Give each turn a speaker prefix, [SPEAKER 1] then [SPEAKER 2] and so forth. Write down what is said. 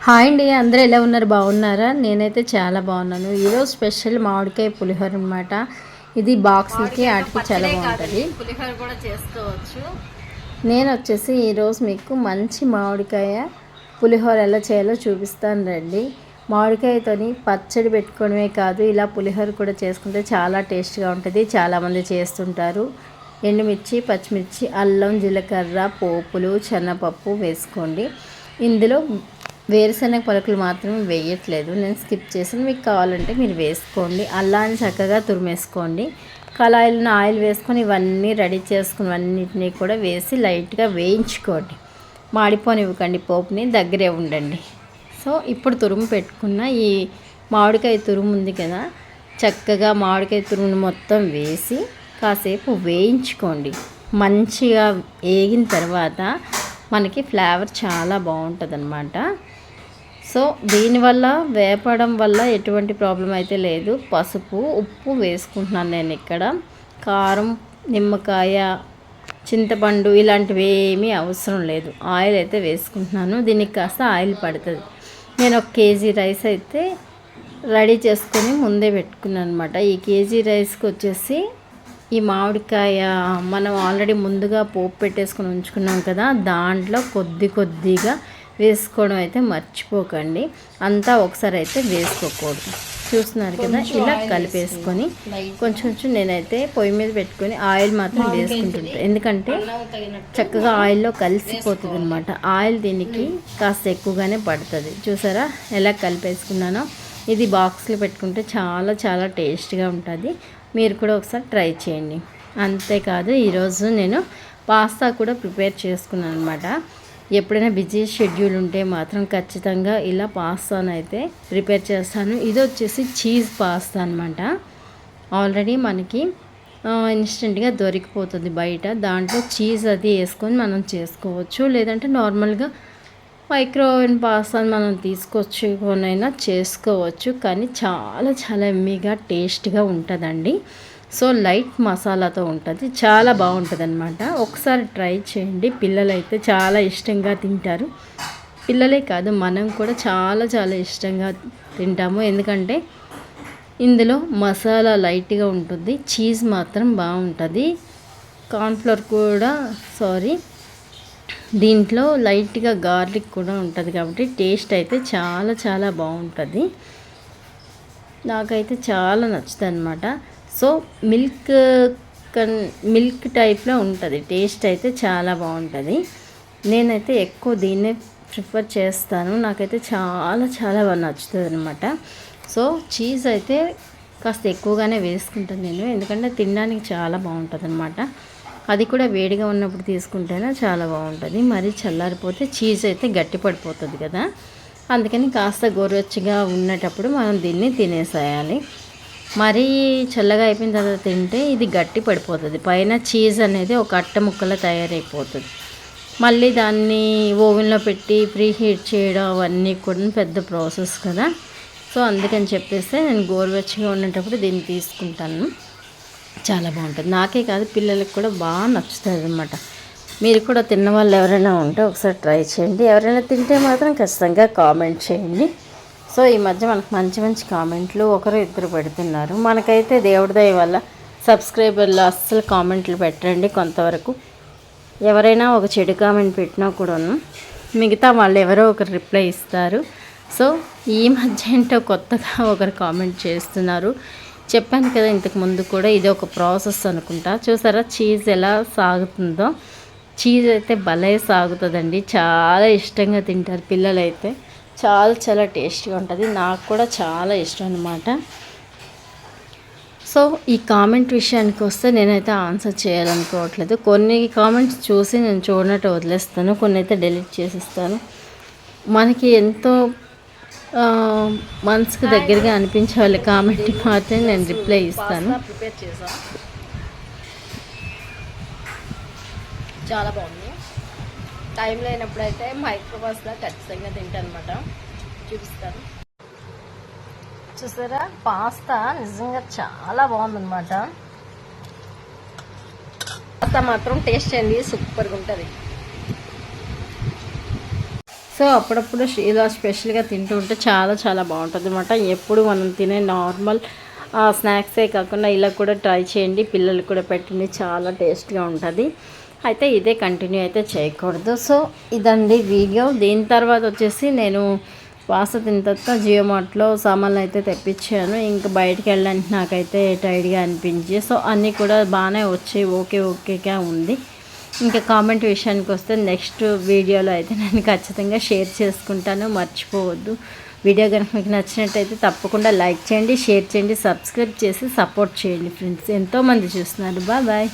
[SPEAKER 1] Hi అండి, అందరూ ఎలా ఉన్నారు? బాగున్నారా? నేనైతే చాలా బాగున్నాను. ఈరోజు స్పెషల్ మామిడికాయ పులిహోర అనమాట. ఇది బాక్స్కి ఆటికి చాలా బాగుంటుంది.
[SPEAKER 2] పులిహోర కూడా చేసుకోవచ్చు.
[SPEAKER 1] నేను వచ్చేసి ఈరోజు మీకు మంచి మామిడికాయ పులిహోర ఎలా చేయాలో చూపిస్తాను రండి. మామిడికాయతోని పచ్చడి పెట్టుకోవడమే కాదు, ఇలా పులిహోర కూడా చేసుకుంటే చాలా టేస్ట్గా ఉంటుంది. చాలామంది చేస్తుంటారు. ఎండుమిర్చి, పచ్చిమిర్చి, అల్లం, జీలకర్ర, పోపులు, శనగపప్పు వేసుకోండి. ఇందులో వేరుశనగ పలుకులు మాత్రమే వేయట్లేదు, నేను స్కిప్ చేసాను. మీకు కావాలంటే మీరు వేసుకోండి. అల్లాన్ని చక్కగా తురిమేసుకోండి. కళాయిలను ఆయిల్ వేసుకొని ఇవన్నీ రెడీ చేసుకుని అన్నిటినీ కూడా వేసి లైట్గా వేయించుకోండి. మాడిపోనివ్వకండి, పోపుని దగ్గరే ఉండండి. సో ఇప్పుడు తురుము పెట్టుకున్న ఈ మామిడికాయ తురుము ఉంది కదా, చక్కగా మామిడికాయ తురుమును మొత్తం వేసి కాసేపు వేయించుకోండి. మంచిగా వేగిన తర్వాత మనకి ఫ్లేవర్ చాలా బాగుంటుంది అన్నమాట. సో దీనివల్ల వేపడం వల్ల ఎటువంటి ప్రాబ్లం అయితే లేదు. పసుపు, ఉప్పు వేసుకుంటున్నాను నేను ఇక్కడ. కారం, నిమ్మకాయ, చింతపండు ఇలాంటివి ఏమీ అవసరం లేదు. ఆయిల్ అయితే వేసుకుంటున్నాను. దీనికి కాస్త ఆయిల్ పడుతుంది. నేను 1 కేజీ రైస్ అయితే రెడీ చేసుకొని ముందే పెట్టుకున్నాను అనమాట. ఈ కేజీ రైస్కి వచ్చేసి ఈ మామిడికాయ మనం ఆల్రెడీ ముందుగా పోపు పెట్టేసుకొని ఉంచుకున్నాం కదా, దాంట్లో కొద్దిగా వేసుకోవడం అయితే మర్చిపోకండి. అంతా ఒకసారి అయితే వేసుకోకూడదు. చూస్తున్నారు కదా, ఇలా కలిపేసుకొని కొంచెం నేనైతే పొయ్యి మీద పెట్టుకొని ఆయిల్ మాత్రం వేసుకుంటుంటాను. ఎందుకంటే చక్కగా ఆయిల్లో కలిసిపోతుంది అనమాట. ఆయిల్ దీనికి కాస్త ఎక్కువగానే పడుతుంది. చూసారా ఎలా కలిపేసుకున్నానో. ఇది బాక్స్లో పెట్టుకుంటే చాలా టేస్ట్గా ఉంటుంది. మీరు కూడా ఒకసారి ట్రై చేయండి. అంతేకాదు ఈరోజు నేను పాస్తా కూడా ప్రిపేర్ చేసుకున్నాను అనమాట. ఎప్పుడైనా బిజీ షెడ్యూల్ ఉంటే మాత్రం ఖచ్చితంగా ఇలా పాస్తాను అయితే ప్రిపేర్ చేస్తాను. ఇది వచ్చేసి చీజ్ పాస్తా అనమాట. ఆల్రెడీ మనకి ఇన్స్టెంట్గా దొరికిపోతుంది బయట. దాంట్లో చీజ్ అది వేసుకొని మనం చేసుకోవచ్చు. లేదంటే నార్మల్గా మైక్రోవేవ్ పాస్తాను మనం తీసుకొచ్చుకొనైనా చేసుకోవచ్చు. కానీ చాలా ఎమ్మీగా టేస్ట్గా ఉంటుందండి. సో లైట్ మసాలాతో ఉంటుంది, చాలా బాగుంటుంది అనమాట. ఒకసారి ట్రై చేయండి. పిల్లలు అయితే చాలా ఇష్టంగా తింటారు. పిల్లలే కాదు, మనం కూడా చాలా ఇష్టంగా తింటాము. ఎందుకంటే ఇందులో మసాలా లైట్గా ఉంటుంది, చీజ్ మాత్రం బాగుంటుంది. కార్న్ఫ్లోర్ కూడా దీంట్లో లైట్గా గార్లిక్ కూడా ఉంటుంది కాబట్టి టేస్ట్ అయితే చాలా బాగుంటుంది. నాకైతే చాలా నచ్చుతుంది అనమాట. సో మిల్క్ టైప్లో ఉంటుంది. టేస్ట్ అయితే చాలా బాగుంటుంది. నేనైతే ఎక్కువ దీన్నే ప్రిఫర్ చేస్తాను. నాకైతే చాలా బాగా నచ్చుతుంది అనమాట. సో చీజ్ అయితే కాస్త ఎక్కువగానే వేసుకుంటాను నేను, ఎందుకంటే తినడానికి చాలా బాగుంటుంది అనమాట. అది కూడా వేడిగా ఉన్నప్పుడు తీసుకుంటేనే చాలా బాగుంటుంది. మరీ చల్లారిపోతే చీజ్ అయితే గట్టి పడిపోతుంది కదా, అందుకని కాస్త గోరువెచ్చగా ఉన్నటప్పుడు మనం దీన్ని తినేసేయాలి. మరీ చల్లగా అయిపోయిన తర్వాత తింటే ఇది గట్టి పడిపోతుంది. పైన చీజ్ అనేది ఒక అట్ట ముక్కలా తయారైపోతుంది. మళ్ళీ దాన్ని ఓవెన్లో పెట్టి ప్రీ హీట్ చేయడం అవన్నీ కూడా పెద్ద ప్రాసెస్ కదా. సో అందుకని చెప్పేస్తే నేను గోరువెచ్చగా ఉండేటప్పుడు దీన్ని తీసుకుంటాను. చాలా బాగుంటుంది. నాకే కాదు, పిల్లలకు కూడా బాగా నచ్చుతుంది అనమాట. మీరు కూడా తిన్న వాళ్ళు ఎవరైనా ఉంటే ఒకసారి ట్రై చేయండి. ఎవరైనా తింటే మాత్రం ఖచ్చితంగా కామెంట్ చేయండి. సో ఈ మధ్య మనకు మంచి కామెంట్లు ఒకరు ఇద్దరు పెడుతున్నారు. మనకైతే దేవుడి దయ వల్ల సబ్స్క్రైబర్లు అస్సలు కామెంట్లు పెట్టండి. కొంతవరకు ఎవరైనా ఒక చెడు కామెంట్ పెట్టినా కూడాను మిగతా వాళ్ళు ఎవరో ఒకరు రిప్లై ఇస్తారు. సో ఈ మధ్య ఏంటో కొత్తగా ఒకరు కామెంట్ చేస్తున్నారు. చెప్పాను కదా ఇంతకు ముందు కూడా, ఇది ఒక ప్రాసెస్ అనుకుంటా. చూసారా చీజ్ ఎలా సాగుతుందో. చీజ్ అయితే భలే సాగుతుందండి. చాలా ఇష్టంగా తింటారు పిల్లలు అయితే. చాలా టేస్ట్గా ఉంటుంది. నాకు కూడా చాలా ఇష్టం అనమాట. సో ఈ కామెంట్ విషయానికి వస్తే నేనైతే ఆన్సర్ చేయాలనుకోవట్లేదు. కొన్ని కామెంట్స్ చూసి నేను చూడనట్టు వదిలేస్తాను, కొన్ని అయితే డిలీట్ చేసిస్తాను. మనకి ఎంతో మనసుకు దగ్గరగా అనిపించే వాళ్ళ కామెంట్ మాత్రం నేను రిప్లై ఇస్తాను.
[SPEAKER 2] ప్రిపేర్ చేసా, చాలా బాగుంది. టైం లేనప్పుడైతే మైక్రోవేవ్లో ఖచ్చితంగా తింటాను అనమాట. చూపిస్తాను. చూసారా పాస్తా నిజంగా చాలా బాగుందన్నమాట. పాస్తా మాత్రం టేస్ట్ అండి సూపర్గా ఉంటుంది.
[SPEAKER 1] సో అప్పుడప్పుడు ఇలా స్పెషల్గా తింటూ ఉంటే చాలా చాలా బాగుంటుంది అనమాట. ఎప్పుడు మనం తినే నార్మల్ స్నాక్సే కాకుండా ఇలా కూడా ట్రై చేయండి, పిల్లలకు కూడా పెట్టండి, చాలా టేస్ట్గా ఉంటుంది. అయితే ఇదే కంటిన్యూ అయితే చేయకూడదు. సో ఇదండి వీడియో. దీని తర్వాత వచ్చేసి నేను పాస్తా తిన్న తర్వాత జియో మార్ట్లో సామాన్లు అయితే తెప్పించాను. ఇంకా బయటికి వెళ్ళడానికి నాకైతే టైర్డ్గా అనిపించి, సో అన్నీ కూడా బాగానే వచ్చాయి, ఓకేగా ఉంది. ఇంకా కామెంట్ విషయానికి వస్తే నెక్స్ట్ వీడియోలో అయితే నేను ఖచ్చితంగా షేర్ చేసుకుంటాను, మర్చిపోవద్దు. వీడియో కనుక మీకు నచ్చినట్టయితే తప్పకుండా లైక్ చేయండి, షేర్ చేయండి, సబ్స్క్రైబ్ చేసి సపోర్ట్ చేయండి ఫ్రెండ్స్. ఎంతోమంది చూస్తున్నారు. బాయ్.